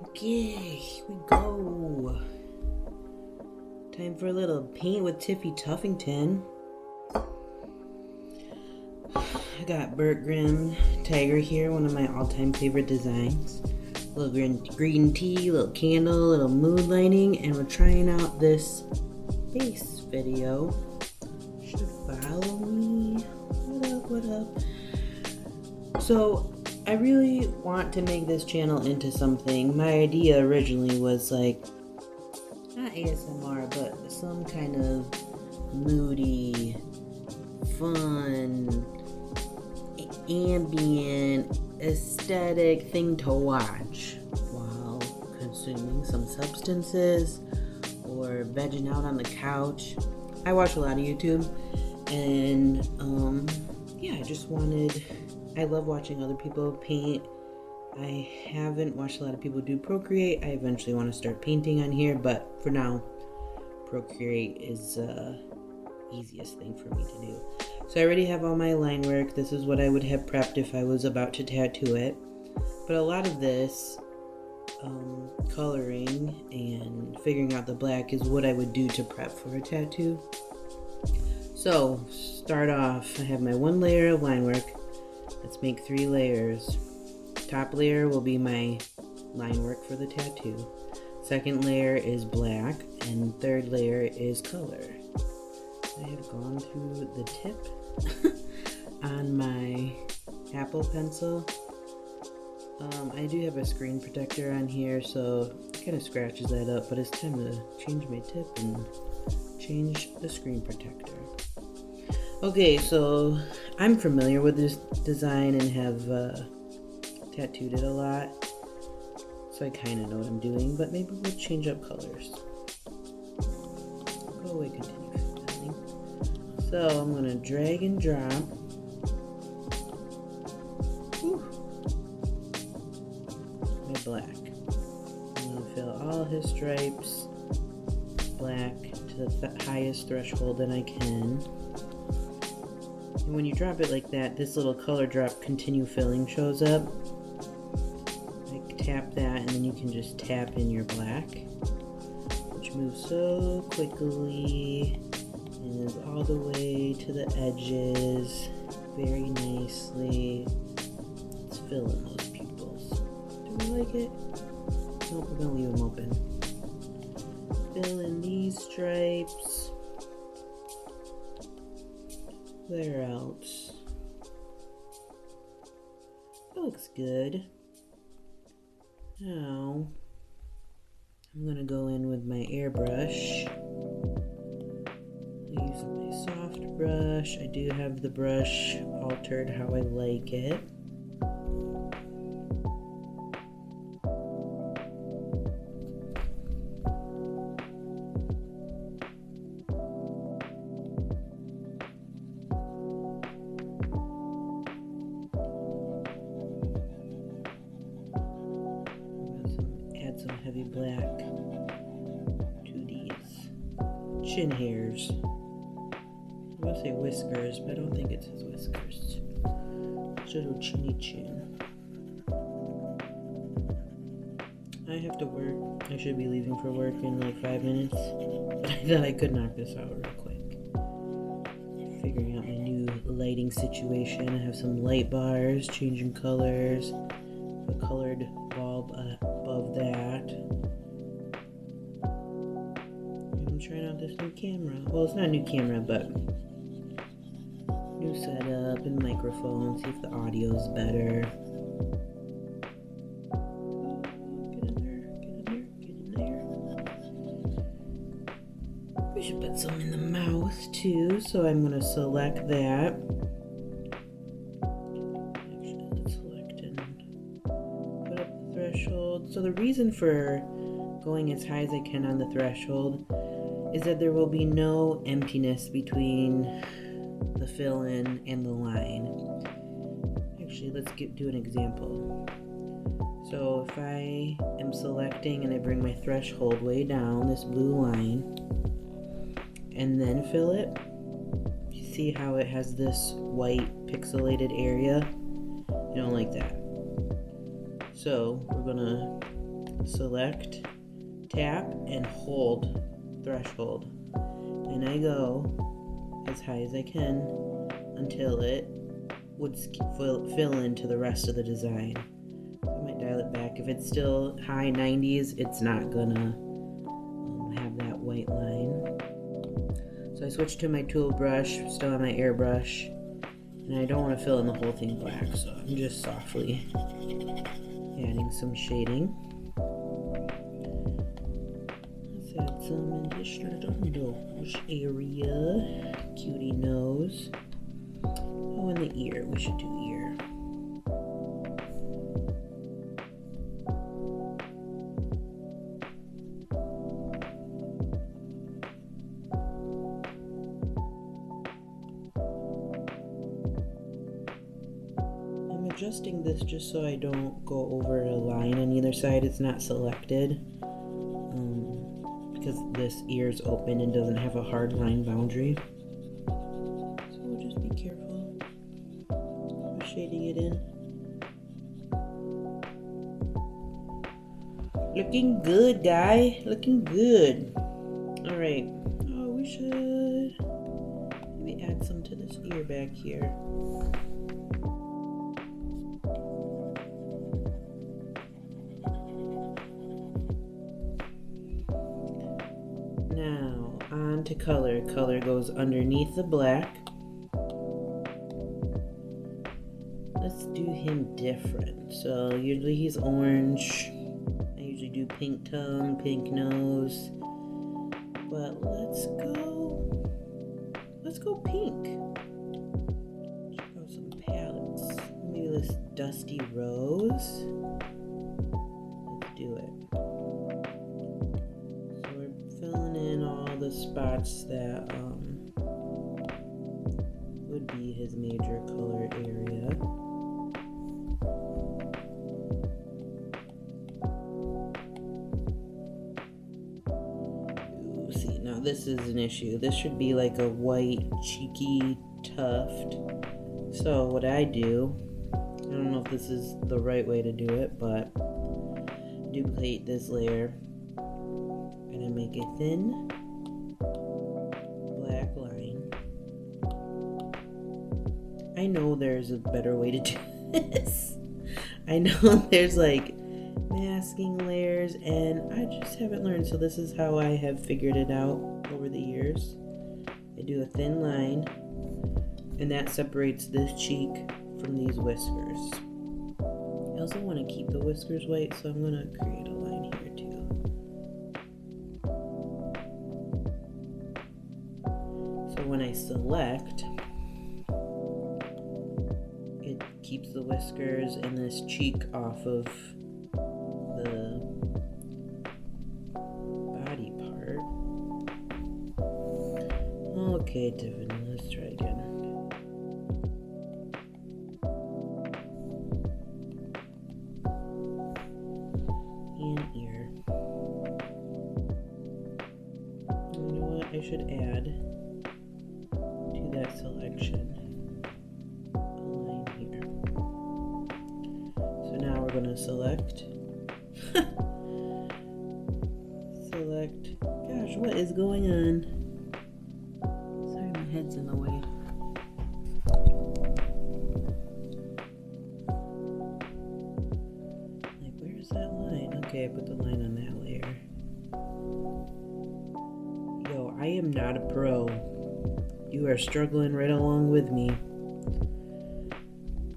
Okay, here we go. Time for a little paint with Tiffy Tuffington. I got Bert Grimm Tiger here, one of my all-time favorite designs. A little green tea, little candle, little mood lighting, and we're trying out this base video. Should follow me. What up? So, I really want to make this channel into something. My idea originally was like, not ASMR, but some kind of moody, fun, ambient, aesthetic thing to watch while consuming some substances or vegging out on the couch. I watch a lot of YouTube, and I love watching other people paint. I haven't watched a lot of people do Procreate. I eventually want to start painting on here, but for now, Procreate is easiest thing for me to do. So I already have all my line work. This is what I would have prepped if I was about to tattoo it. But a lot of this coloring and figuring out the black is what I would do to prep for a tattoo. So start off, I have my one layer of line work. Let's make 3 layers. Top layer will be my line work for the tattoo. Second layer is black, and third layer is color. I have gone through the tip on my Apple pencil. I do have a screen protector on here, so it kind of scratches that up, but it's time to change my tip and change the screen protector. Okay, so I'm familiar with this design and have tattooed it a lot, so I kind of know what I'm doing, but maybe we'll change up colors. Go away, continue filling. So I'm going to drag and drop. My black. I'm going to fill all his stripes black to the highest threshold that I can. And when you drop it like that, this little color drop continue filling shows up. Like tap that and then you can just tap in your black, which moves so quickly and is all the way to the edges very nicely. It's filling those pupils. Do we like it? Nope, we're gonna leave them open. Fill in these stripes. Where else? That looks good. Now, I'm gonna go in with my airbrush. I use my soft brush. I do have the brush altered how I like it. Some heavy black to these chin hairs. I'm gonna say whiskers, but I don't think it says whiskers. Little chinny chin. I have to work. I should be leaving for work in like 5 minutes, but I thought I could knock this out real quick. Figuring out my new lighting situation. I have some light bars, changing colors, a colored bulb above that. And I'm trying out this new camera. Well, it's not a new camera, but new setup and microphone. See if the audio is better. Get in there. We should put some in the mouth too, so I'm going to select that. Threshold. So the reason for going as high as I can on the threshold is that there will be no emptiness between the fill-in and the line. Actually, let's do an example. So if I am selecting and I bring my threshold way down, this blue line, and then fill it, you see how it has this white pixelated area? I don't like that. So we're gonna select, tap, and hold threshold. And I go as high as I can until it would fill into the rest of the design. I might dial it back. If it's still high 90s, it's not gonna have that white line. So I switched to my tool brush, still on my airbrush, and I don't want to fill in the whole thing black, so I'm just softly adding some shading. Let's add some in the nose area. Cutie nose. Oh, and the ear. We should do ear. I'm adjusting this just so I don't go over a line on either side. It's not selected because this ear is open and doesn't have a hard line boundary. So we'll just be careful. I'm shading it in. Looking good, guy. Looking good. All right. Oh, we should maybe add some to this ear back here. Now, on to color. Color goes underneath the black. Let's do him different. So usually he's orange. I usually do pink tongue, pink nose. But let's go pink. Check out some palettes. Maybe this dusty rose. Let's do it. Filling in all the spots that would be his major color area. Ooh, see, now this is an issue. This should be like a white cheeky tuft. So what I do, I don't know if this is the right way to do it, but duplicate this layer. And I make a thin black line. I know there's a better way to do this. I know there's like masking layers and I just haven't learned. So this is how I have figured it out over the years. I do a thin line and that separates this cheek from these whiskers. I also want to keep the whiskers white, so I'm going to create a line here too. So when I select, it keeps the whiskers and this cheek off of the body part. Okay, Tiffany, let's try again. And ear. You know what? I should add to that selection a line here. So now we're going to select. Select. Gosh, what is going on? Sorry, my head's in the way. Like, where's that line? Okay, I put the line on that layer. Yo, I am not a pro. You are struggling right along with me.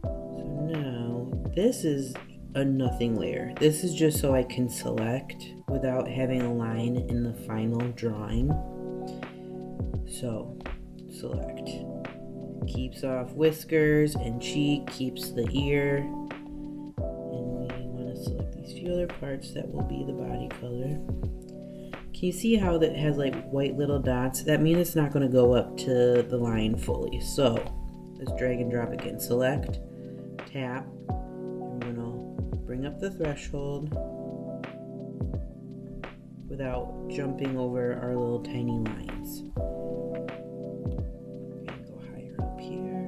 So now, this is a nothing layer. This is just so I can select without having a line in the final drawing. So, select. Keeps off whiskers and cheek, keeps the ear. And we want to select these few other parts that will be the body color. Can you see how that has like white little dots? That means it's not going to go up to the line fully. So, let's drag and drop again. Select, tap, and we're going to bring up the threshold without jumping over our little tiny lines. And go higher up here.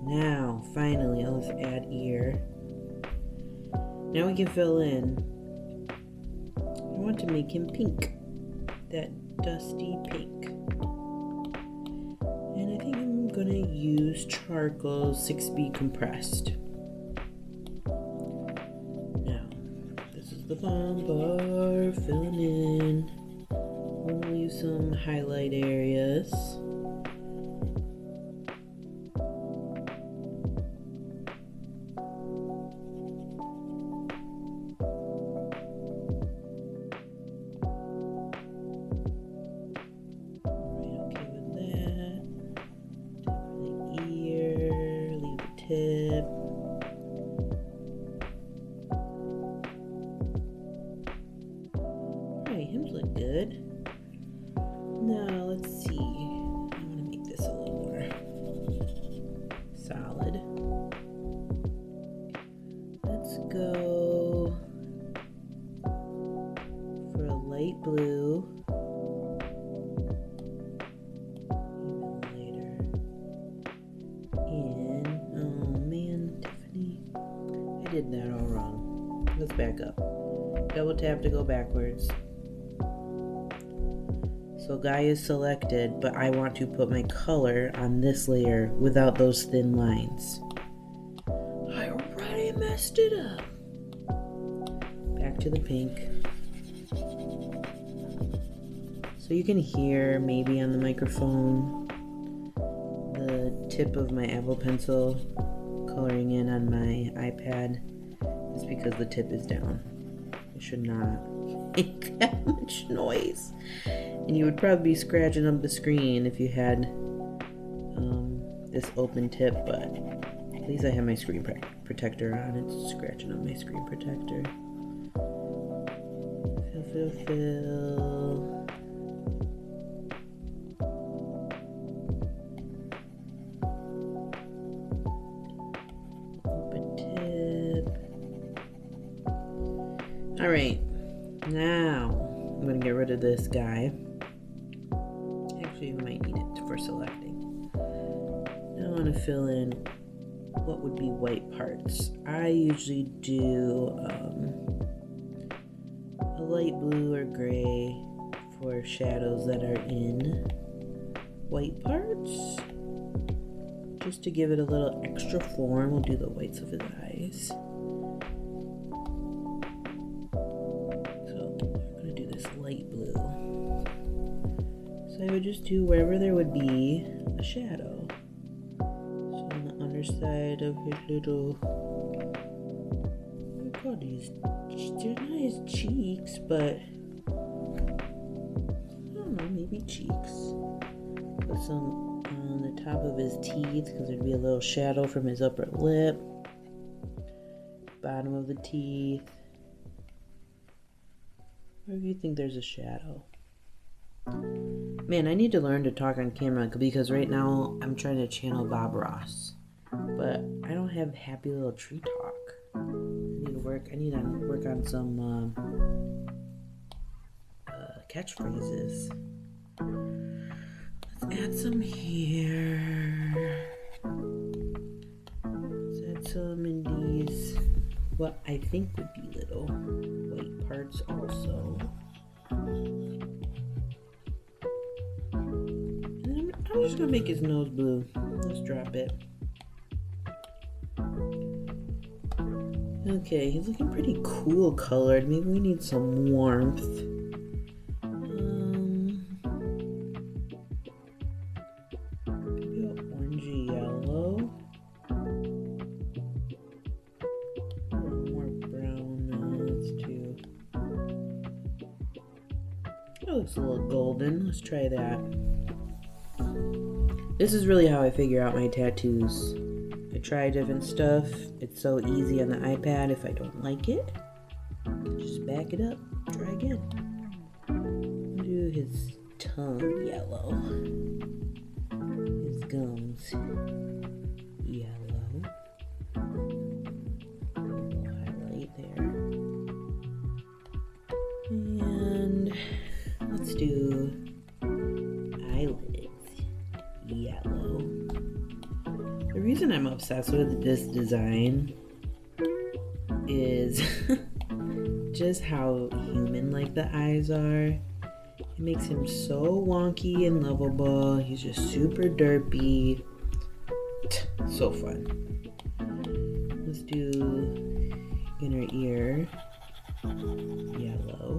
Now, finally, let's add ear. Now we can fill in. I want to make him pink. That dusty pink. And I think I'm gonna use charcoal 6B compressed. Now, this is the bond bar, filling in. We'll leave some highlight areas. Tip. Alright, hymns look good. Now let's see. I'm gonna make this a little more solid. Let's go for a light blue. I did that all wrong. Let's back up. Double tap to go backwards. So guy is selected, but I want to put my color on this layer without those thin lines. I already messed it up. Back to the pink. So you can hear maybe on the microphone the tip of my Apple Pencil coloring in on my iPad. Is because the tip is down. It should not make that much noise. And you would probably be scratching up the screen if you had this open tip, but at least I have my screen protector on. It's scratching up my screen protector. Fill. Alright, now I'm going to get rid of this guy. Actually, we might need it for selecting. Now I want to fill in what would be white parts. I usually do a light blue or gray for shadows that are in white parts. Just to give it a little extra form, we'll do the whites of his eyes. Light blue. So I would just do wherever there would be a shadow. So on the underside of his little, what do you call these? They're not his cheeks, but I don't know, maybe cheeks. Put some on the top of his teeth because there'd be a little shadow from his upper lip. Bottom of the teeth. Or if you think there's a shadow. Man, I need to learn to talk on camera because right now I'm trying to channel Bob Ross. But I don't have happy little tree talk. I need to work on some catchphrases. Let's add some here. Let's add some in these. What I think would be little white parts also. And I'm just gonna make his nose blue. Let's drop it. Okay, he's looking pretty cool colored. Maybe we need some warmth. Maybe an orangey yellow. That looks a little golden. Let's try that. This is really how I figure out my tattoos. I try different stuff. It's so easy on the iPad. If I don't like it, just back it up. Try again. Do his tongue yellow. His gums yellow. Highlight there. And let's do eyelids yellow. The reason I'm obsessed with this design is just how human-like the eyes are. It makes him so wonky and lovable. He's just super derpy. So fun. Let's do inner ear, yellow.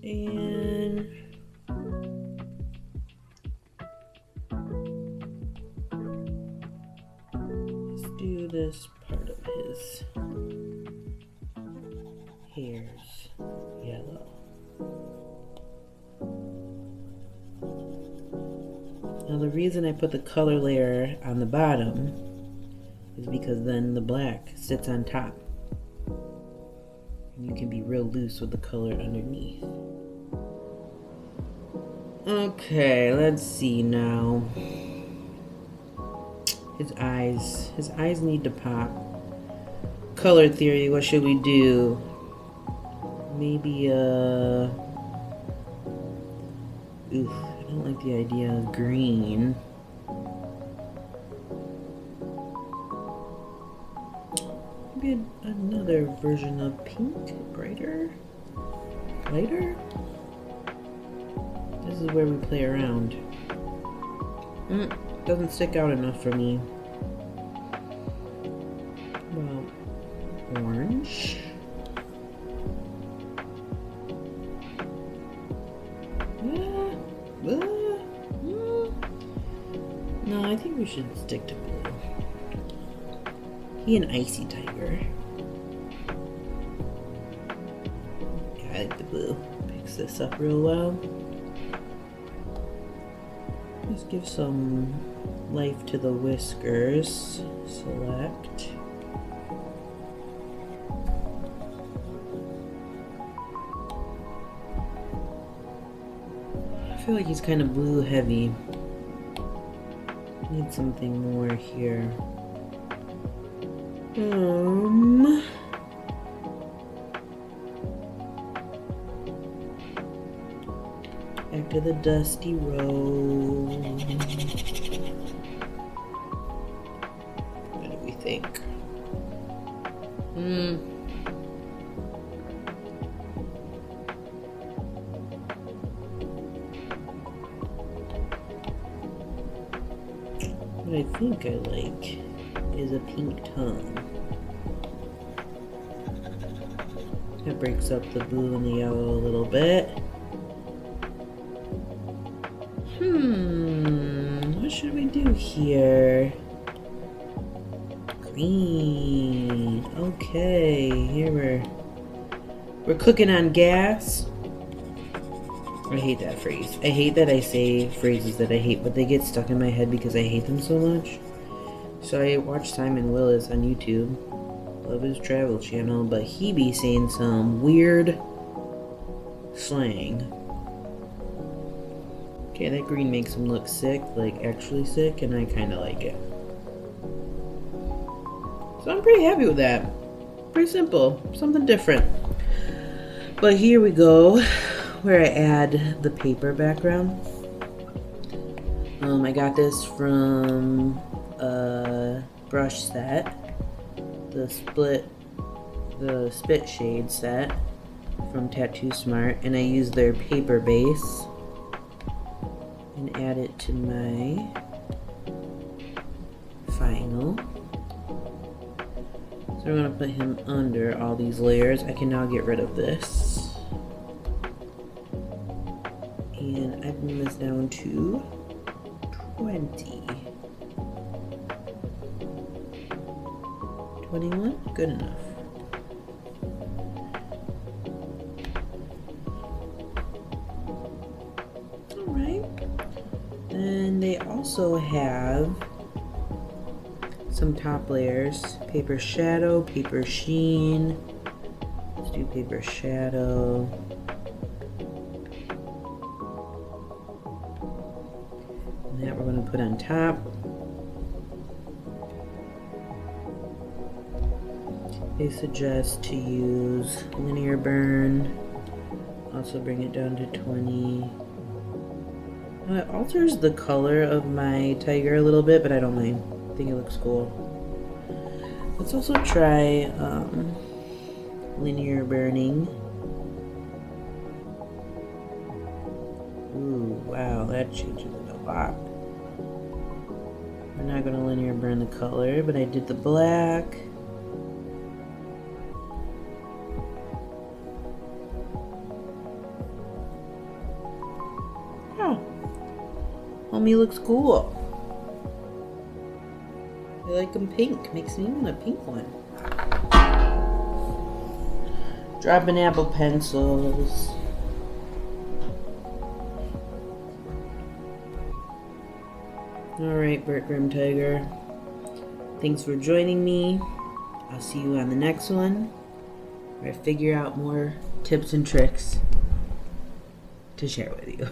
And let's do this part of his hairs, yellow. Now the reason I put the color layer on the bottom is because then the black sits on top. And you can be real loose with the color underneath. Okay, let's see now. His eyes need to pop. Color theory, what should we do? Maybe, oof, I don't like the idea of green. Maybe another version of pink, brighter, lighter. This is where we play around. Doesn't stick out enough for me. Well, orange. No, I think we should stick to blue. He an icy tiger. Yeah, I like the blue. Picks this up real well. Let's give some life to the whiskers. Select. I feel like he's kind of blue heavy. Need something more here. Back to the dusty road. What do we think? What I think I like is a pink tongue. That breaks up the blue and the yellow a little bit. What should we do here? Green. Okay, here we're cooking on gas. I hate that phrase. I hate that I say phrases that I hate, but they get stuck in my head because I hate them so much. So I watch Simon Willis on YouTube. Love his travel channel, but he be saying some weird slang. Okay, that green makes him look sick, like actually sick, and I kind of like it. So I'm pretty happy with that. Pretty simple, something different. But here we go, where I add the paper background. I got this from a brush set, the spit shade set from Tattoo Smart, and I use their paper base and add it to my final. So I'm gonna put him under all these layers. I can now get rid of this. And I bring this down to 20. 21? Good enough. Alright. And they also have some top layers. Paper shadow, paper sheen. Let's do paper shadow. And that we're going to put on top. They suggest to use linear burn. Also bring it down to 20. It alters the color of my tiger a little bit, but I don't mind. I think it looks cool. Let's also try linear burning. Ooh, wow, that changes it a lot. I'm not going to linear burn the color, but I did the black. Oh, homie looks cool. I like them pink. Makes me want a pink one. Dropping apple pencils. Alright, Bert Grimm Tiger. Thanks for joining me. I'll see you on the next one, where I figure out more tips and tricks to share with you.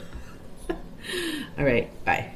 Alright, bye.